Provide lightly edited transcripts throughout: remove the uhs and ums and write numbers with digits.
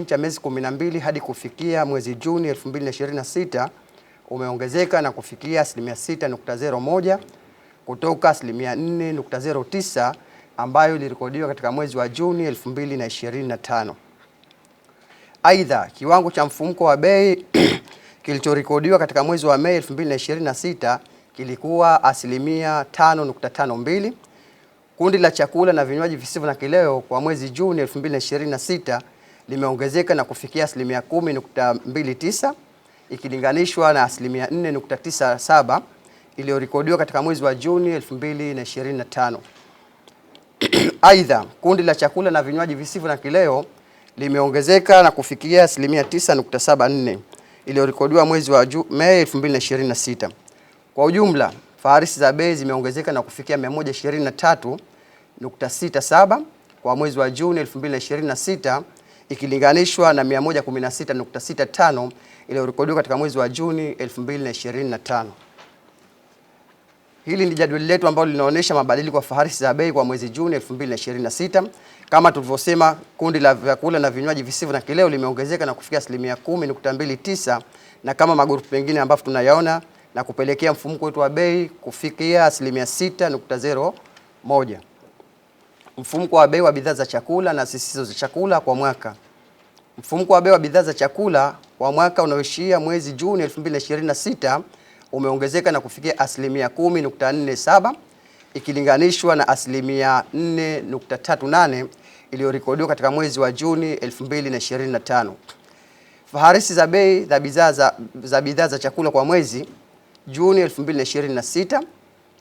cha miezi 12 hadi kufikia mwezi Juni 2026 umeongezeka na kufikia 6.01 kutoka 4.09 ambayo ilirekodiwa katika mwezi wa Juni 2025. Aidha, kiwango cha mfumuko wa bei kilichorekodiwa katika mwezi wa Mei 2026 kilikuwa 5.52. Kundi la chakula na vinywaji visivyo na kileo kwa mwezi Juni 2026 limeongezeka na kufikia 10.29 ikilinganishwa na 4.97 iliyorekodiwa katika mwezi wa Juni 2025. Aidha, kundi la chakula na vinywaji visivyo na kileo limeongezeka na kufikia 9.74 iliyorekodiwa mwezi wa Mei 2026. Kwa ujumla, faharisi za bei zimeongezeka na kufikia 123.67 kwa mwezi wa Juni 2026 ikilinganishwa na 116.65 iliyorekodiwa katika mwezi wa Juni 2025. Hili ni jadwali letu ambalo linaonyesha mabadiliko ya faharisi za bei kwa mwezi Juni 2026. Kama tulivyosema, kundi la vyakula na vinywaji visivyo na kileo limeongezeka na kufikia 10.29 na kama magrupu mengine ambavyo tunayaona na kupelekea mfumuko wetu wa bei kufikia 6.01. Mfumuko wa bei wa bidhaa za chakula na zisizo za chakula kwa mwaka. Mfumuko wa bei wa bidhaa za chakula kwa mwaka unaoishia mwezi Juni 2026 umeongezeka na kufikia 10.47 ikilinganishwa na 4.38 iliyorekodiwa katika mwezi wa Juni 2025. Faharisi za bei za bidhaa za chakula kwa mwezi Juni 2026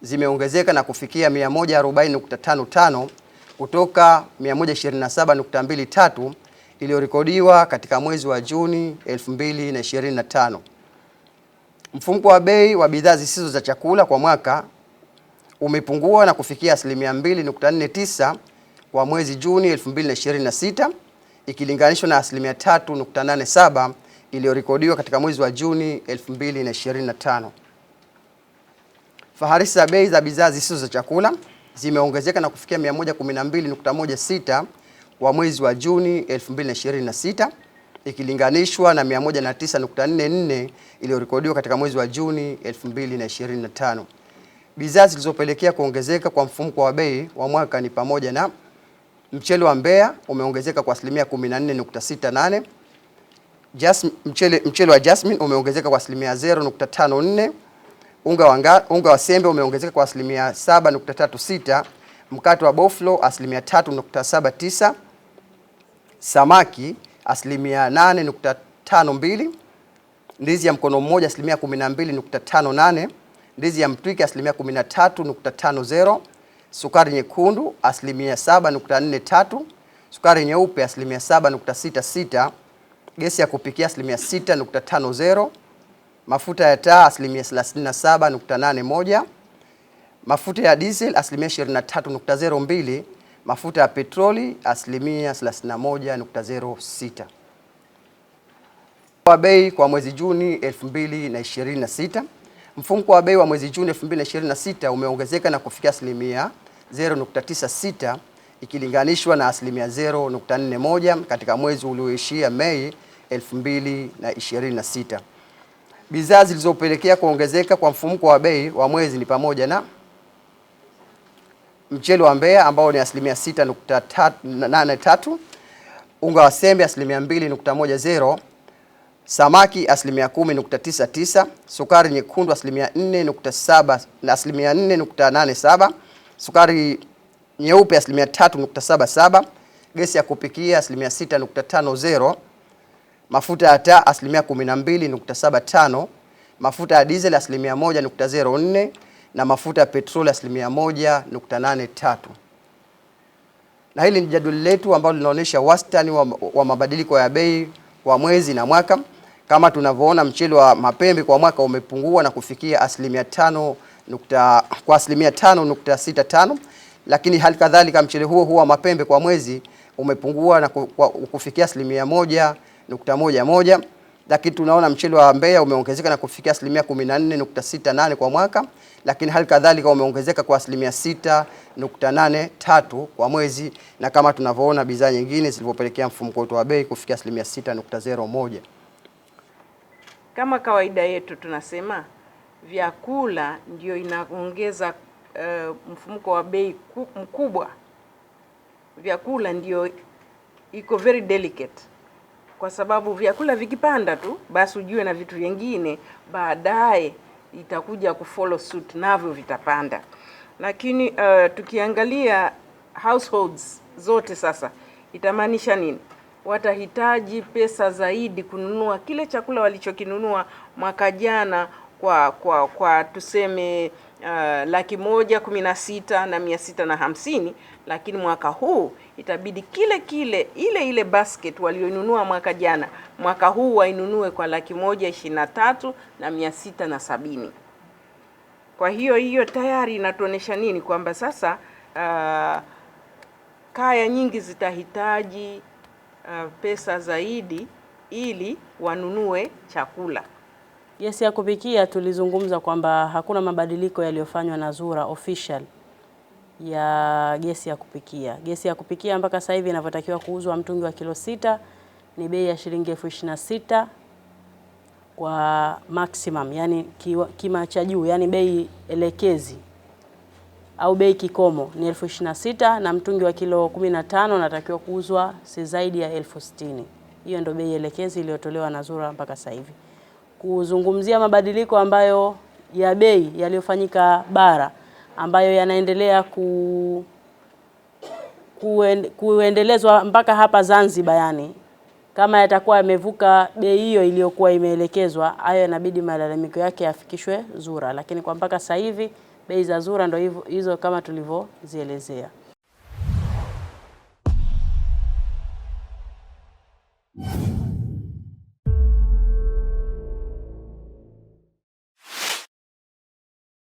zimeongezeka na kufikia 140.55 kutoka 127.23 iliyorekodiwa katika mwezi wa Juni 2025. Mfumuko wa bei wa bidhaa zisizo za chakula kwa mwaka umepungua na kufikia 2.49 kwa mwezi Juni 2026 ikilinganishwa na 3.87 iliyorekodiwa katika mwezi wa Juni 2025. Faharisi za bei za bidhaa zisizo za chakula zimeongezeka na kufikia 112.16 kwa mwezi wa Juni 2026 ikilinganishwa na 109.44 iliyorekodiwa katika mwezi wa Juni 2025. Bidhaa zilizopelekea kuongezeka kwa mfumuko wa bei wa mwaka ni pamoja na mchele wa Mbeya umeongezeka kwa 14.68, mchele wa Jasmine umeongezeka kwa 0.54, unga wa sembe umeongezeka kwa 7.36, mkate wa boflo 3.79, samaki 8.52, ndizi ya mkono mmoja 12.58, ndizi ya mtwike 13.50, sukari nyekundu 7.43, sukari nyeupe 7.66, gesi ya kupikia 6.50, mafuta ya taa 37.81, mafuta ya diesel 23.02, mafuta ya petroli 31.06. Kwa bei kwa mwezi Juni 2026, mfumuko wa bei wa mwezi Juni 2026 umeongezeka na kufikia 0.96 ikilinganishwa na 0.41 katika mwezi ulioishia Mei 2026. Bidhaa zilizopelekea kuongezeka kwa mfumuko wa bei wa mwezi ni pamoja na mchele wa Mbeya ambao ni 6.83, unga wa sembe 2.10, samaki 10.99, sukari nyekundu 4.87, sukari nyeupe 3.77, gesi ya kupikia 6.50, mafuta ya taa 12.75, mafuta ya diesel 1.04 na mafuta ya petroli 1.83. Na hili ni jadwali letu ambalo linaonyesha wastani wa mabadiliko ya bei kwa mwezi na mwaka. Kama tunavyoona, mchele wa mapembe kwa mwaka umepungua na kufikia 5.65, lakini hali kadhalika mchele huo wa mapembe kwa mwezi umepungua na kufikia 1.11. Ukilinganisha lakini tunaona mchele wa Mbeya umeongezeka na kufikia 14.68 kwa mwaka, lakini hali kadhalika umeongezeka kwa 6.83 kwa mwezi, na kama tunavyoona bidhaa nyingine zilizopelekea mfumuko wetu wa bei kufikia 6.01. Kama kawaida yetu tunasema vyakula ndio inaongeza mfumuko wa bei mkubwa. Vyakula ndio iko very delicate, kwa sababu vyakula vikipanda tu basi ujue na vitu vingine baadaye itakuja kufollow suit, navyo vitapanda. Lakini tukiangalia households zote sasa, itamaanisha nini? Watahitaji pesa zaidi kununua kile chakula walichokinunua mwaka jana kwa tuseme 116,650, lakini mwaka huu itabidi ile basket walionunua mwaka jana, mwaka huu wainunue kwa 123,670. Kwa hiyo tayari inatuonesha nini? Kwamba sasa kaya nyingi zitahitaji pesa zaidi ili wanunue chakula. Gesi ya kupikia tulizungumza kwamba hakuna mabadiliko yaliyofanywa na ZURA official ya gesi ya kupikia. Gesi ya kupikia mpaka sasa hivi inavyotakiwa kuuzwa mtungi wa kilo 6 ni bei ya shilingi 26,000 kwa maximum, yani kima cha juu, yani bei elekezi au bei kikomo ni 26,000, na mtungi wa kilo 15 unatakiwa kuuzwa si zaidi ya 60,000. Hiyo ndio bei elekezi iliyotolewa na ZURA mpaka sasa hivi. Kuzungumzia mabadiliko ambayo ya bei yaliyofanyika bara ambayo yanaendelea kuendelezwa mpaka hapa Zanzibar, yani kama yatakuwa yamevuka bei hiyo iliyokuwa imeelekezwa, hayo inabidi malalamiko yake yafikishwe ZURA, lakini kwa mpaka sasa hivi bei za ZURA ndio hizo kama tulivyozielezea.